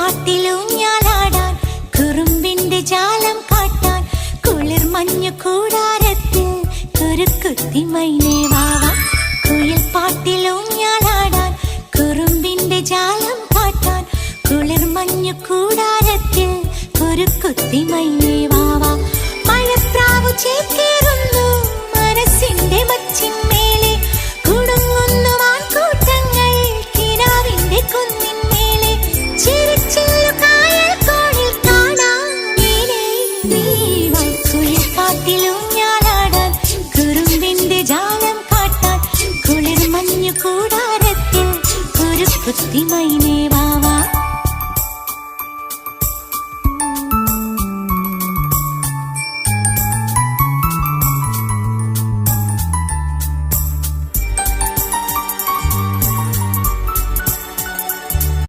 പാട്ടിലൂഞ്ഞാലാടാൻ കുറുമ്പിന്റെ ജാലം കാട്ടാൻ കുളിർ മഞ്ഞു കൂടാരത്തിൽ കുരുക്കുത്തി മൈനേ വാവാ. കുയിൽ പാട്ടിലൂഞ്ഞാലാടാൻ കുറുമ്പിന്റെ ജാലം കാട്ടാൻ കുളിർ മഞ്ഞു കൂടാരത്തിൽ കുരുക്കുത്തി മൈനേ വാവാ. മഴപ്രാവു ചേക്കേറുന്നു മനസ്സിന്റെ മച്ചിന്മേലെ കുടുങ്ങുന്നു മാൻകൂട്ടങ്ങൾ കിനാവിന്റെ കുന്നിന്മേലെ ചിരിച്ചില്ലു കായൽ കോണിൽ കാണാം നീലേ നീവാ. കുയിൽ പാട്ടിലൂഞ്ഞാലാടാൻ കുറുമ്പിന്റെ ജാലം കാട്ടാൻ കുളിർ മഞ്ഞു കൂടാരത്തിൽ കുരുക്കുത്തി മൈനേ